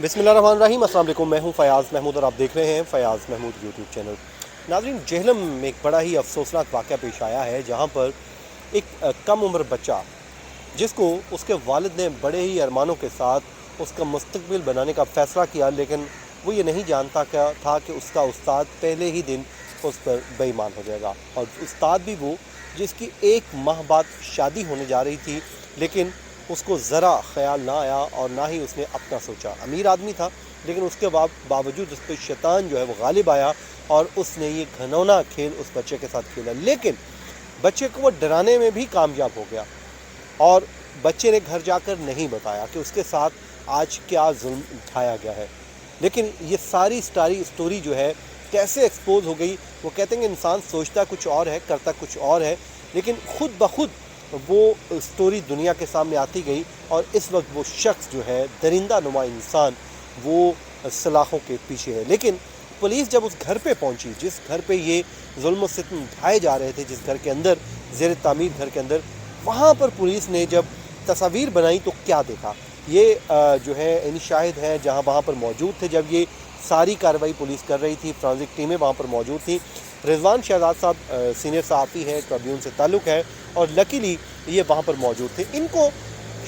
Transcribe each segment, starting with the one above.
بسم اللہ الرحمن الرحیم۔ السلام علیکم، میں ہوں فیاض محمود اور آپ دیکھ رہے ہیں فیاض محمود یوٹیوب چینل۔ ناظرین، جہلم میں ایک بڑا ہی افسوسناک واقعہ پیش آیا ہے، جہاں پر ایک کم عمر بچہ جس کو اس کے والد نے بڑے ہی ارمانوں کے ساتھ اس کا مستقبل بنانے کا فیصلہ کیا، لیکن وہ یہ نہیں جانتا تھا کہ اس کا استاد پہلے ہی دن اس پر بے ایمان ہو جائے گا، اور استاد بھی وہ جس کی 1 ماہ بعد شادی ہونے جا رہی تھی، لیکن اس کو ذرا خیال نہ آیا اور نہ ہی اس نے اپنا سوچا۔ امیر آدمی تھا، لیکن اس کے باوجود اس پہ شیطان جو ہے وہ غالب آیا اور اس نے یہ گھنونا کھیل اس بچے کے ساتھ کھیلا، لیکن بچے کو وہ ڈرانے میں بھی کامیاب ہو گیا، اور بچے نے گھر جا کر نہیں بتایا کہ اس کے ساتھ آج کیا ظلم اٹھایا گیا ہے۔ لیکن یہ ساری اسٹوری جو ہے کیسے ایکسپوز ہو گئی؟ وہ کہتے ہیں کہ انسان سوچتا کچھ اور ہے، کرتا کچھ اور ہے، لیکن خود بخود وہ اسٹوری دنیا کے سامنے آتی گئی، اور اس وقت وہ شخص جو ہے درندہ نما انسان وہ سلاخوں کے پیچھے ہے۔ لیکن پولیس جب اس گھر پہ پہنچی، جس گھر پہ یہ ظلم و ستم اٹھائے جا رہے تھے، جس گھر کے اندر زیر تعمیر گھر کے اندر، وہاں پر پولیس نے جب تصاویر بنائی تو کیا دیکھا؟ یہ جو ہے ان شاہد ہیں جہاں وہاں پر موجود تھے جب یہ ساری کارروائی پولیس کر رہی تھی، فرانزک ٹیمیں وہاں پر موجود تھیں۔ رضوان شہزاد صاحب سینئر صحافی ہیں، ٹریبیون سے تعلق ہے، اور لکیلی یہ وہاں پر موجود تھے۔ ان کو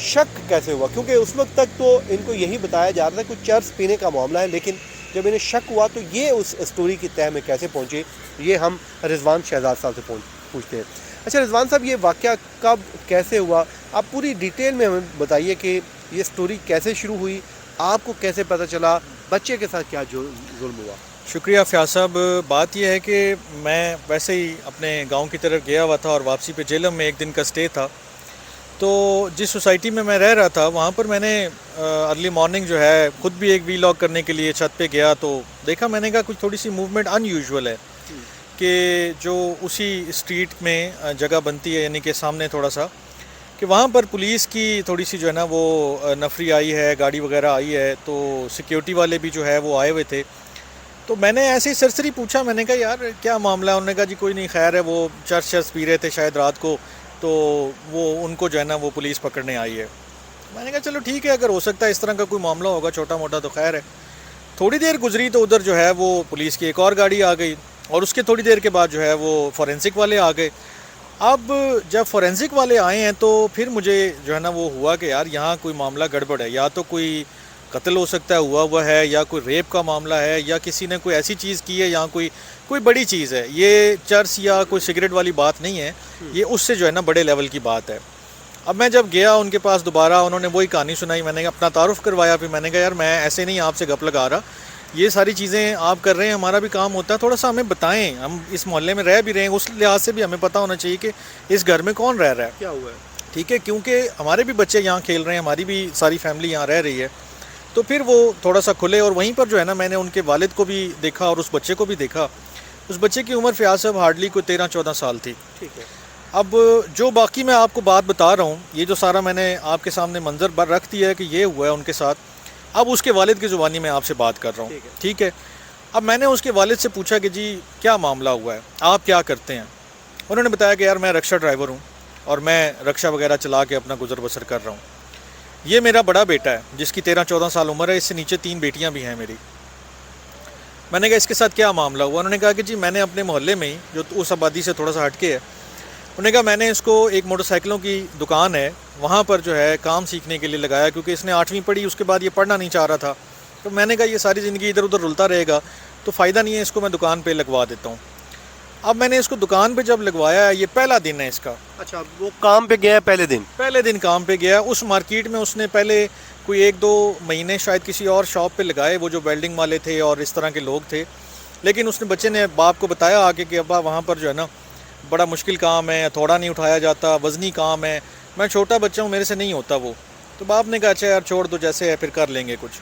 شک کیسے ہوا؟ کیونکہ اس وقت تک تو ان کو یہی بتایا جا رہا تھا کہ چرس پینے کا معاملہ ہے، لیکن جب انہیں شک ہوا تو یہ اس اسٹوری کی تہہ میں کیسے پہنچے، یہ ہم رضوان شہزاد صاحب سے پوچھتے ہیں۔ اچھا رضوان صاحب، یہ واقعہ کب کیسے ہوا؟ آپ پوری ڈیٹیل میں ہمیں بتائیے کہ یہ اسٹوری کیسے شروع ہوئی، آپ کو کیسے پتہ چلا، بچے کے ساتھ کیا ظلم ہوا؟ شکریہ فیاض صاحب۔ بات یہ ہے کہ میں ویسے ہی اپنے گاؤں کی طرف گیا ہوا تھا، اور واپسی پہ جہلم میں 1 دن کا سٹے تھا۔ تو جس سوسائٹی میں میں رہ رہا تھا وہاں پر میں نے ارلی مارننگ جو ہے خود بھی ایک وی لاگ کرنے کے لیے چھت پہ گیا، تو دیکھا، میں نے کہا کچھ تھوڑی سی موومنٹ ان یوزول ہے کہ جو اسی اسٹریٹ میں جگہ بنتی ہے، یعنی کہ سامنے تھوڑا سا، کہ وہاں پر پولیس کی تھوڑی سی جو ہے نا وہ نفری آئی ہے، گاڑی وغیرہ آئی ہے، تو سیکیورٹی والے بھی جو ہے وہ آئے ہوئے تھے۔ تو میں نے ایسے ہی سرسری پوچھا، میں نے کہا یار کیا معاملہ ہے؟ انہوں نے کہا جی کوئی نہیں، خیر ہے، وہ چرس پی رہے تھے شاید رات کو، تو وہ ان کو جو ہے نا وہ پولیس پکڑنے آئی ہے۔ میں نے کہا چلو ٹھیک ہے، اگر ہو سکتا ہے اس طرح کا کوئی معاملہ ہوگا چھوٹا موٹا تو خیر ہے۔ تھوڑی دیر گزری تو ادھر جو ہے وہ پولیس کی ایک اور گاڑی آ گئی، اور اس کے تھوڑی دیر کے بعد جو ہے وہ فورینسک والے آ گئے۔ اب جب فورینسک والے آئے ہیں تو پھر مجھے جو ہے نا وہ ہوا کہ یار یہاں کوئی معاملہ گڑبڑ ہے، یا تو کوئی قتل ہو سکتا ہے ہوا ہے، یا کوئی ریپ کا معاملہ ہے، یا کسی نے کوئی ایسی چیز کی ہے، یا کوئی بڑی چیز ہے۔ یہ چرس یا کوئی سگریٹ والی بات نہیں ہے، یہ اس سے جو ہے نا بڑے لیول کی بات ہے۔ اب میں جب گیا ان کے پاس دوبارہ، انہوں نے وہی کہانی سنائی، میں نے اپنا تعارف کروایا، پھر میں نے کہا یار میں ایسے نہیں آپ سے گپ لگا رہا، یہ ساری چیزیں آپ کر رہے ہیں، ہمارا بھی کام ہوتا ہے، تھوڑا سا ہمیں بتائیں، ہم اس محلے میں رہ بھی رہے ہیں، اس لحاظ سے بھی ہمیں پتہ ہونا چاہیے کہ اس گھر میں کون رہ رہا ہے، کیا ہوا ہے؟ ٹھیک ہے، کیونکہ ہمارے بھی بچے یہاں کھیل رہے ہیں، ہماری بھی ساری فیملی یہاں رہ رہی ہے۔ تو پھر وہ تھوڑا سا کھلے، اور وہیں پر جو ہے نا میں نے ان کے والد کو بھی دیکھا اور اس بچے کو بھی دیکھا۔ اس بچے کی عمر فیاض صاحب ہارڈلی کوئی 13-14 سال تھی۔ ٹھیک ہے۔ اب جو باقی میں آپ کو بات بتا رہا ہوں، یہ جو سارا میں نے آپ کے سامنے منظر بر رکھ دیا ہے کہ یہ ہوا ہے ان کے ساتھ، اب اس کے والد کی زبانی میں آپ سے بات کر رہا ہوں، ٹھیک ہے۔ اب میں نے اس کے والد سے پوچھا کہ جی کیا معاملہ ہوا ہے، آپ کیا کرتے ہیں؟ انہوں نے بتایا کہ یار میں رکشہ ڈرائیور ہوں، اور میں رکشہ وغیرہ چلا کے اپنا گزر بسر کر رہا ہوں۔ یہ میرا بڑا بیٹا ہے جس کی 13-14 سال عمر ہے، اس سے نیچے 3 بیٹیاں بھی ہیں میری۔ میں نے کہا اس کے ساتھ کیا معاملہ ہوا؟ انہوں نے کہا کہ جی میں نے اپنے محلے میں ہی، جو اس آبادی سے تھوڑا سا ہٹ کے ہے، انہوں نے کہا میں نے اس کو ایک موٹر سائیکلوں کی دکان ہے وہاں پر جو ہے کام سیکھنے کے لیے لگایا، کیونکہ اس نے 8ویں پڑھی، اس کے بعد یہ پڑھنا نہیں چاہ رہا تھا۔ تو میں نے کہا یہ ساری زندگی ادھر ادھر رلتا رہے گا تو فائدہ نہیں ہے، اس کو میں دکان پہ لگوا دیتا ہوں۔ اب میں نے اس کو دکان پہ جب لگوایا ہے، یہ پہلا دن ہے اس کا۔ اچھا، وہ کام پہ گیا ہے پہلے دن کام پہ گیا۔ اس مارکیٹ میں اس نے پہلے کوئی 1-2 مہینے شاید کسی اور شاپ پہ لگائے، وہ جو ویلڈنگ والے تھے اور اس طرح کے لوگ تھے، لیکن اس نے بچے نے باپ کو بتایا آگے کہ ابا وہاں پر جو ہے نا بڑا مشکل کام ہے، ہتھوڑا نہیں اٹھایا جاتا، وزنی کام ہے، میں چھوٹا بچہ ہوں، میرے سے نہیں ہوتا وہ۔ تو باپ نے کہا اچھا یار چھوڑ دو، جیسے ہے پھر کر لیں گے کچھ۔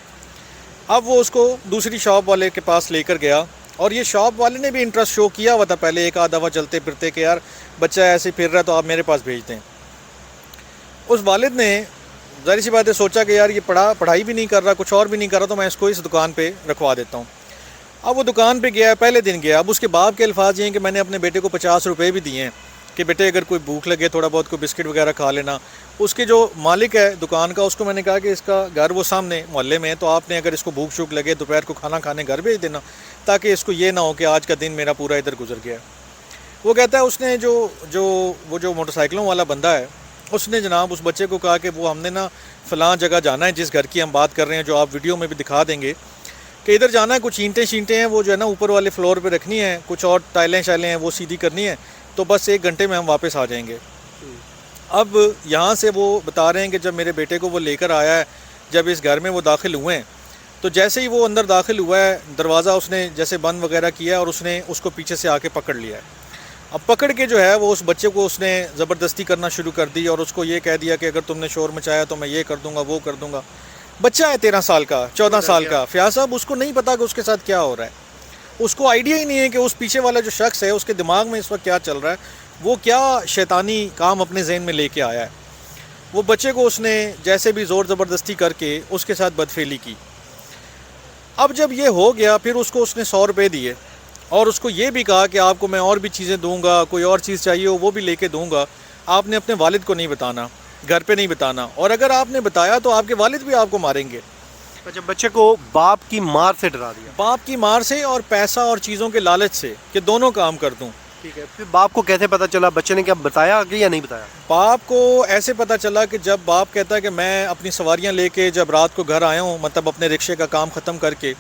اب وہ اس کو دوسری شاپ والے کے پاس لے کر گیا، اور یہ شاپ والے نے بھی انٹرسٹ شو کیا ہوا تھا پہلے ایک آدھ دفعہ چلتے پھرتے کہ یار بچہ ایسے پھر رہا ہے تو آپ میرے پاس بھیج دیں۔ اس والد نے ظاہر سی بات ہے سوچا کہ یار یہ پڑھائی بھی نہیں کر رہا، کچھ اور بھی نہیں کر رہا، تو میں اس کو اس دکان پہ رکھوا دیتا ہوں۔ اب وہ دکان پہ گیا، پہلے دن گیا، اب اس کے باپ کے الفاظ یہ ہیں کہ میں نے اپنے بیٹے کو 50 روپے بھی دیے ہیں کہ بیٹے اگر کوئی بھوک لگے تھوڑا بہت کوئی بسکٹ وغیرہ کھا لینا. اس کے جو مالک ہے دکان کا اس کو میں نے کہا کہ اس کا گھر وہ سامنے محلے میں ہے, تو آپ نے اگر اس کو بھوک شوک لگے دوپہر کو کھانا کھانے گھر بھیج دینا, تاکہ اس کو یہ نہ ہو کہ آج کا دن میرا پورا ادھر گزر گیا. وہ کہتا ہے اس نے جو موٹر سائیکلوں والا بندہ ہے اس نے جناب اس بچے کو کہا کہ وہ ہم نے نا فلاں جگہ جانا ہے جس گھر کی ہم بات کر رہے ہیں, جو آپ ویڈیو میں بھی دکھا دیں گے, کہ ادھر جانا ہے, کچھ اینٹیں شینٹیں ہیں وہ جو ہے نا اوپر والے فلور پہ رکھنی ہے, کچھ اور ٹائلیں شائلیں ہیں وہ سیدھی کرنی ہے, تو بس 1 گھنٹے میں ہم واپس آ جائیں گے. اب یہاں سے وہ بتا رہے ہیں کہ جب میرے بیٹے کو وہ لے کر آیا ہے, جب اس گھر میں وہ داخل ہوئے ہیں, تو جیسے ہی وہ اندر داخل ہوا ہے دروازہ اس نے جیسے بند وغیرہ کیا اور اس نے اس کو پیچھے سے آ کے پکڑ لیا ہے. اب پکڑ کے جو ہے وہ اس بچے کو اس نے زبردستی کرنا شروع کر دی اور اس کو یہ کہہ دیا کہ اگر تم نے شور مچایا تو میں یہ کر دوں گا وہ کر دوں گا. بچہ ہے 13 سال کا 14 سال کا فیاض صاحب, اس کو نہیں پتا کہ اس کے ساتھ کیا ہو رہا ہے, اس کو آئیڈیا ہی نہیں ہے کہ اس پیچھے والا جو شخص ہے اس کے دماغ میں اس وقت کیا چل رہا ہے, وہ کیا شیطانی کام اپنے ذہن میں لے کے آیا ہے. وہ بچے کو اس نے جیسے بھی زور زبردستی کر کے اس کے ساتھ بدفعلی کی. اب جب یہ ہو گیا پھر اس کو اس نے 100 روپے دیے اور اس کو یہ بھی کہا کہ آپ کو میں اور بھی چیزیں دوں گا, کوئی اور چیز چاہیے ہو وہ بھی لے کے دوں گا, آپ نے اپنے والد کو نہیں بتانا, گھر پہ نہیں بتانا, اور اگر آپ نے بتایا تو آپ کے والد بھی آپ کو ماریں گے. اچھا, بچے کو باپ کی مار سے ڈرا دیا. باپ کی مار سے اور پیسہ اور چیزوں کے لالچ سے کہ دونوں کام کر دوں. ٹھیک ہے, پھر باپ کو کیسے پتہ چلا, بچے نے کیا بتایا آگے یا نہیں بتایا؟ باپ کو ایسے پتہ چلا کہ جب باپ کہتا ہے کہ میں اپنی سواریاں لے کے جب رات کو گھر آیا ہوں, مطلب اپنے رکشے کا کام ختم کر کے,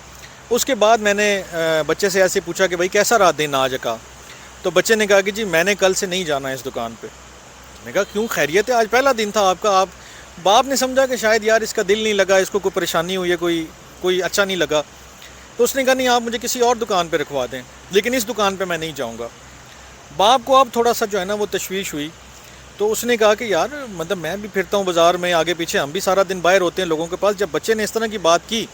اس کے بعد میں نے بچے سے ایسے پوچھا کہ بھائی کیسا رات دن آج کا, تو بچے نے کہا کہ جی میں نے کل سے نہیں جانا اس دکان پہ. میں نے کہا کیوں, خیریت ہے, آج پہلا دن تھا آپ کا. آپ باپ نے سمجھا کہ شاید یار اس کا دل نہیں لگا, اس کو کوئی پریشانی ہوئی ہے, کوئی اچھا نہیں لگا, تو اس نے کہا نہیں آپ مجھے کسی اور دکان پہ رکھوا دیں, لیکن اس دکان پہ میں نہیں جاؤں گا. باپ کو اب تھوڑا سا جو ہے نا وہ تشویش ہوئی, تو اس نے کہا کہ یار مطلب میں بھی پھرتا ہوں بازار میں آگے پیچھے, ہم بھی سارا دن باہر ہوتے ہیں لوگوں کے پاس, جب بچے نے اس طرح کی بات کی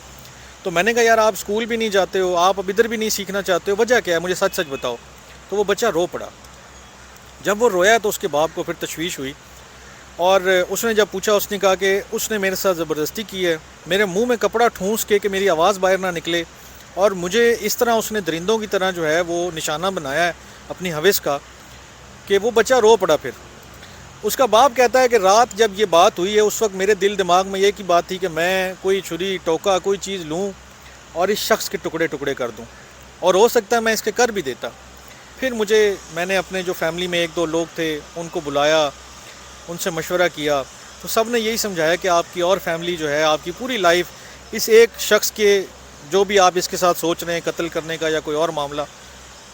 تو میں نے کہا یار آپ اسکول بھی نہیں جاتے ہو, آپ اب ادھر بھی نہیں سیکھنا چاہتے ہو, وجہ کیا ہے مجھے سچ سچ بتاؤ. تو وہ بچہ رو پڑا. جب وہ رویا تو اس کے باپ کو پھر تشویش ہوئی, اور اس نے جب پوچھا اس نے کہا کہ اس نے میرے ساتھ زبردستی کی ہے, میرے منہ میں کپڑا ٹھونس کے کہ میری آواز باہر نہ نکلے, اور مجھے اس طرح اس نے درندوں کی طرح جو ہے وہ نشانہ بنایا ہے اپنی حوث کا, کہ وہ بچہ رو پڑا. پھر اس کا باپ کہتا ہے کہ رات جب یہ بات ہوئی ہے اس وقت میرے دل دماغ میں یہ کی بات تھی کہ میں کوئی چھری ٹوکا کوئی چیز لوں اور اس شخص کے ٹکڑے ٹکڑے کر دوں, اور ہو سکتا ہے میں اس کے کر بھی دیتا. پھر میں نے اپنے جو فیملی میں 1-2 لوگ تھے ان کو بلایا, ان سے مشورہ کیا, تو سب نے یہی سمجھایا کہ آپ کی اور فیملی جو ہے آپ کی پوری لائف اس ایک شخص کے جو بھی آپ اس کے ساتھ سوچ رہے ہیں قتل کرنے کا یا کوئی اور معاملہ,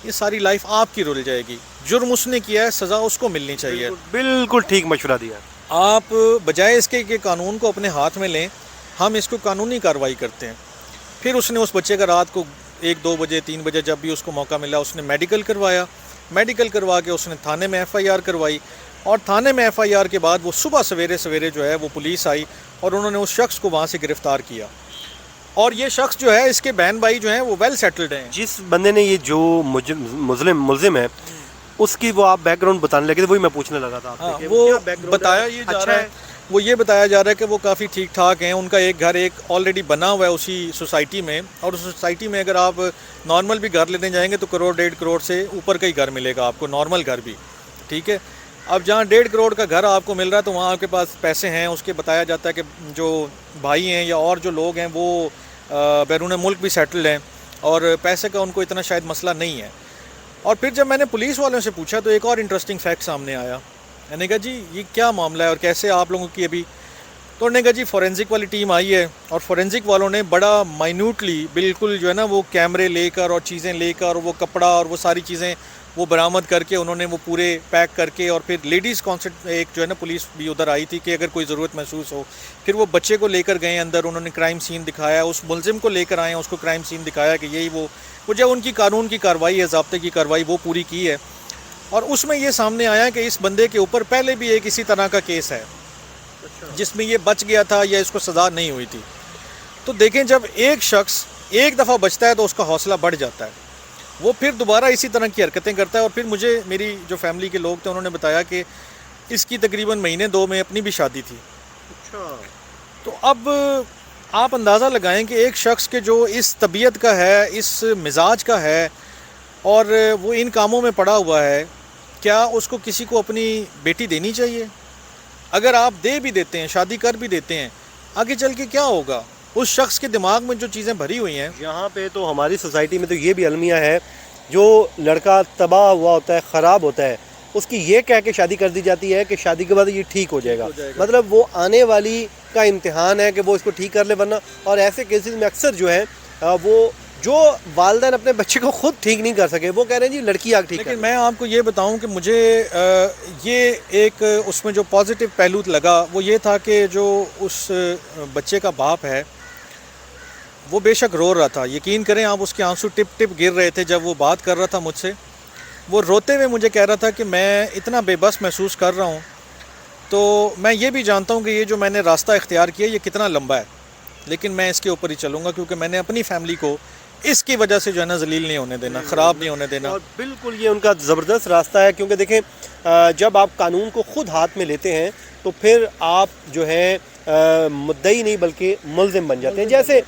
یہ ساری لائف آپ کی رل جائے گی. جرم اس نے کیا ہے, سزا اس کو ملنی چاہیے. بالکل ٹھیک مشورہ دیا. آپ بجائے اس کے کہ قانون کو اپنے ہاتھ میں لیں, ہم اس کو قانونی کارروائی کرتے ہیں. پھر اس نے اس بچے کا رات کو 1-2 بجے 3 بجے جب بھی اس کو موقع ملا اس نے میڈیکل کروایا, میڈیکل کروا کے اس نے تھانے میں FIR کروائی, اور تھانے میں FIR کے بعد وہ صبح سویرے جو ہے وہ پولیس آئی اور انہوں نے اس شخص کو وہاں سے گرفتار کیا. اور یہ شخص جو ہے اس کے بہن بھائی جو ہیں وہ ویل سیٹلڈ ہیں. جس بندے نے یہ جو ملزم ہے اس کی وہ آپ بیک گراؤنڈ بتانے لگے تھے, وہی میں پوچھنے لگا تھا آپ سے. وہ بتایا یہ جا رہا ہے, وہ یہ بتایا جا رہا ہے کہ وہ کافی ٹھیک ٹھاک ہیں, ان کا ایک گھر ایک آلریڈی بنا ہوا ہے اسی سوسائٹی میں, اور اس سوسائٹی میں اگر آپ نارمل بھی گھر لینے جائیں گے تو 1-1.5 کروڑ سے اوپر کا ہی گھر ملے گا آپ کو, نارمل گھر بھی. ٹھیک ہے, اب جہاں 1.5 کروڑ کا گھر آپ کو مل رہا ہے تو وہاں آپ کے پاس پیسے ہیں. اس کے بتایا جاتا ہے کہ جو بھائی ہیں یا اور جو لوگ ہیں وہ بیرون ملک بھی سیٹلڈ ہیں اور پیسے کا ان کو اتنا شاید مسئلہ نہیں ہے. اور پھر جب میں نے پولیس والوں سے پوچھا تو ایک اور انٹرسٹنگ فیکٹ سامنے آیا. میں نے کہا جی یہ کیا معاملہ ہے اور کیسے آپ لوگوں کی ابھی, تو انہوں نے کہا جی فورینزک والی ٹیم آئی ہے اور فورینزک والوں نے بڑا مائنیوٹلی بالکل جو ہے نا وہ کیمرے لے کر اور چیزیں لے کر وہ کپڑا اور وہ ساری چیزیں وہ برآمد کر کے انہوں نے وہ پورے پیک کر کے, اور پھر لیڈیز کانسرٹ ایک جو ہے نا پولیس بھی ادھر آئی تھی کہ اگر کوئی ضرورت محسوس ہو, پھر وہ بچے کو لے کر گئے اندر, انہوں نے کرائم سین دکھایا, اس ملزم کو لے کر آئے ہیں اس کو کرائم سین دکھایا کہ یہی وہ جو ان کی قانون کی کارروائی ہے, ضابطے کی کارروائی وہ پوری کی ہے. اور اس میں یہ سامنے آیا کہ اس بندے کے اوپر پہلے بھی ایک اسی طرح کا کیس ہے جس میں یہ بچ گیا تھا یا اس کو سزا نہیں ہوئی تھی. تو دیکھیں جب ایک شخص ایک دفعہ بچتا ہے تو اس کا حوصلہ بڑھ جاتا ہے, وہ پھر دوبارہ اسی طرح کی حرکتیں کرتا ہے. اور پھر مجھے میری جو فیملی کے لوگ تھے انہوں نے بتایا کہ اس کی تقریباً 1-2 میں اپنی بھی شادی تھی. تو اب آپ اندازہ لگائیں کہ ایک شخص کے جو اس طبیعت کا ہے, اس مزاج کا ہے, اور وہ ان کاموں میں پڑا ہوا ہے, کیا اس کو کسی کو اپنی بیٹی دینی چاہیے؟ اگر آپ دے بھی دیتے ہیں، شادی کر بھی دیتے ہیں، آگے چل کے کیا ہوگا؟ اس شخص کے دماغ میں جو چیزیں بھری ہوئی ہیں، یہاں پہ تو ہماری سوسائٹی میں تو یہ بھی المیہ ہے، جو لڑکا تباہ ہوا ہوتا ہے، خراب ہوتا ہے، اس کی یہ کہہ کے شادی کر دی جاتی ہے کہ شادی کے بعد یہ ٹھیک ہو جائے گا. مطلب وہ آنے والی کا امتحان ہے کہ وہ اس کو ٹھیک کر لے، ورنہ اور ایسے کیسز میں اکثر جو ہے وہ جو والدین اپنے بچے کو خود ٹھیک نہیں کر سکے وہ کہہ رہے ہیں جی لڑکی آگ ٹھیک کر لیکن میں آپ کو یہ بتاؤں کہ مجھے یہ ایک اس میں جو پازیٹیو پہلو لگا وہ یہ تھا کہ جو اس بچے کا باپ ہے وہ بے شک رو رہا تھا. یقین کریں آپ، اس کے آنسو ٹپ ٹپ گر رہے تھے جب وہ بات کر رہا تھا مجھ سے. وہ روتے ہوئے مجھے کہہ رہا تھا کہ میں اتنا بے بس محسوس کر رہا ہوں. تو میں یہ بھی جانتا ہوں کہ یہ جو میں نے راستہ اختیار کیا یہ کتنا لمبا ہے، لیکن میں اس کے اوپر ہی چلوں گا، کیونکہ میں نے اپنی فیملی کو اس کی وجہ سے جو ہے نا ذلیل نہیں ہونے دینا، خراب نہیں ہونے دینا. اور بالکل یہ ان کا زبردست راستہ ہے، کیونکہ دیکھیں جب آپ قانون کو خود ہاتھ میں لیتے ہیں تو پھر آپ جو ہے مدعی نہیں بلکہ ملزم بن جاتے ہیں. جیسے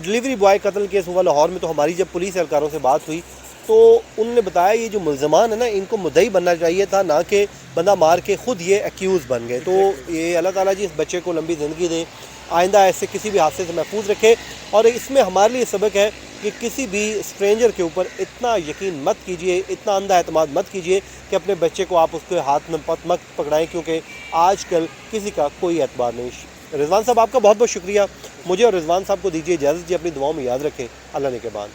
ڈلیوری بوائے قتل کیس ہوا لاہور میں، تو ہماری جب پولیس اہلکاروں سے بات ہوئی تو انہوں نے بتایا یہ جو ملزمان ہیں نا ان کو مدعی بننا چاہیے تھا، نہ کہ بندہ مار کے خود یہ ایکیوز بن گئے. تو یہ اللہ تعالیٰ جی اس بچے کو لمبی زندگی دے، آئندہ ایسے کسی بھی حادثے سے محفوظ رکھے. اور اس میں ہمارے لیے سبق ہے کہ کسی بھی اسٹرینجر کے اوپر اتنا یقین مت کیجیے، اتنا اندھا اعتماد مت کیجیے کہ اپنے بچے کو آپ اس کے ہاتھ میں مت پکڑائیں، کیونکہ آج کل کسی کا کوئی اعتبار نہیں. رضوان صاحب آپ کا بہت بہت شکریہ. مجھے اور رضوان صاحب کو دیجیے اجازت جی، اپنی دعاؤں میں یاد رکھیں. اللہ نے کے بعد.